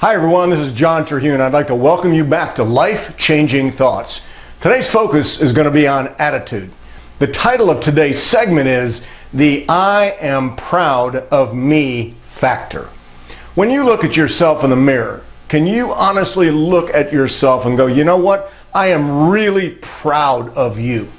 Hi everyone, this is John Terhune. I'd like to welcome you back to Life-Changing Thoughts. Today's focus is going to be on attitude. The title of today's segment is the I am proud of me factor. When you look at yourself in the mirror, can you honestly look at yourself and go, you know what? I am really proud of you.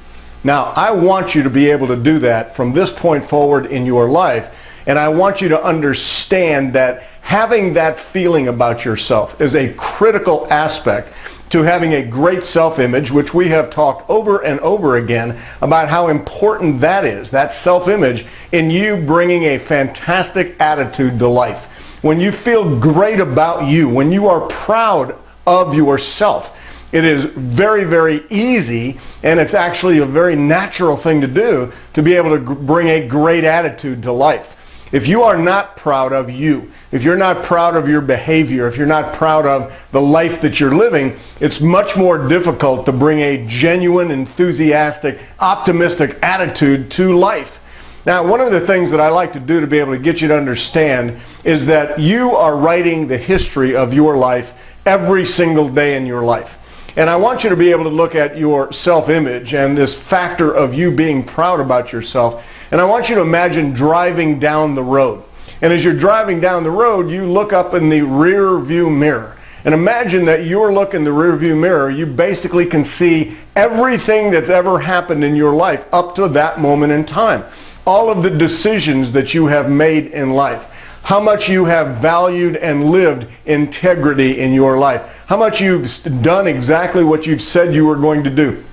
Now, I want you to be able to do that from this point forward in your life. And I want you to understand that having that feeling about yourself is a critical aspect to having a great self-image, which we have talked over and over again about how important that is, that self-image, in you bringing a fantastic attitude to life. When you feel great about you, when you are proud of yourself, it is very, very easy, and it's actually a very natural thing to do to be able to bring a great attitude to life. If you are not proud of you, if you're not proud of your behavior, if you're not proud of the life that you're living, it's much more difficult to bring a genuine, enthusiastic, optimistic attitude to life. Now, one of the things that I like to do to be able to get you to understand is that you are writing the history of your life every single day in your life. And I want you to be able to look at your self-image and this factor of you being proud about yourself. And I want you to imagine driving down the road. And as you're driving down the road, you look up in the rear view mirror. And imagine that you're looking in the rear view mirror, you basically can see everything that's ever happened in your life up to that moment in time. All of the decisions that you have made in life. How much you have valued and lived integrity in your life. How much you've done exactly what you've said you were going to do.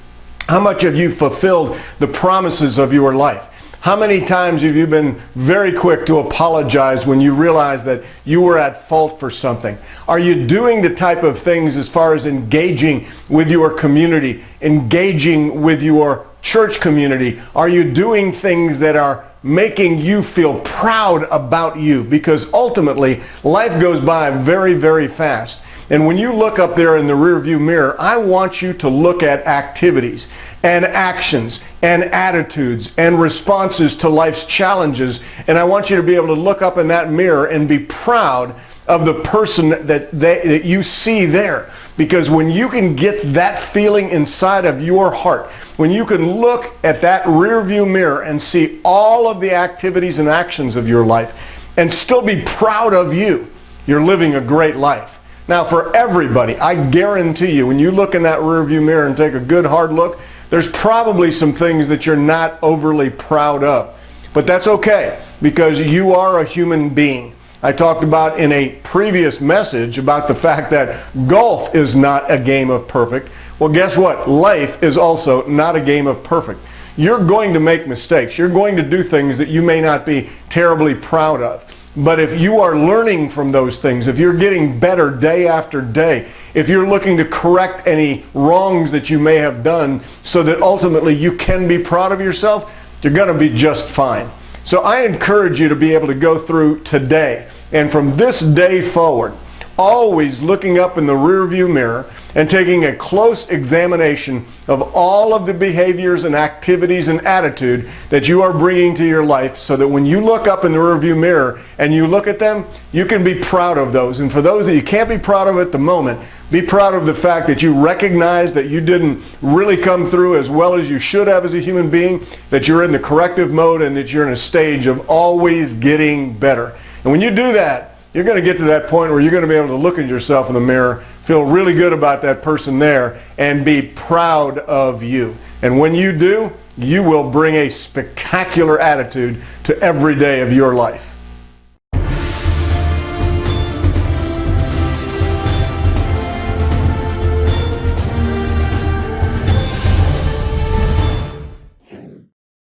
How much have you fulfilled the promises of your life? How many times have you been very quick to apologize when you realize that you were at fault for something? Are you doing the type of things as far as engaging with your community, engaging with your church community? Are you doing things that are making you feel proud about you? Because ultimately, life goes by very, very fast. And when you look up there in the rearview mirror, I want you to look at activities and actions and attitudes and responses to life's challenges. And I want you to be able to look up in that mirror and be proud of the person that you see there. Because when you can get that feeling inside of your heart, when you can look at that rear view mirror and see all of the activities and actions of your life and still be proud of you, you're living a great life. Now, for everybody, I guarantee you, when you look in that rear view mirror and take a good hard look, there's probably some things that you're not overly proud of. But that's okay, because you are a human being. I talked about in a previous message about the fact that golf is not a game of perfect. Well, guess what? Life is also not a game of perfect. You're going to make mistakes. You're going to do things that you may not be terribly proud of. But if you are learning from those things, if you're getting better day after day, if you're looking to correct any wrongs that you may have done so that ultimately you can be proud of yourself, you're going to be just fine. So I encourage you to be able to go through today and from this day forward, always looking up in the rearview mirror and taking a close examination of all of the behaviors and activities and attitude that you are bringing to your life, so that when you look up in the rearview mirror and you look at them, you can be proud of those. And for those that you can't be proud of at the moment, be proud of the fact that you recognize that you didn't really come through as well as you should have as a human being, that you're in the corrective mode, and that you're in a stage of always getting better. And when you do that, you're going to get to that point where you're going to be able to look at yourself in the mirror, feel really good about that person there, and be proud of you. And when you do, you will bring a spectacular attitude to every day of your life.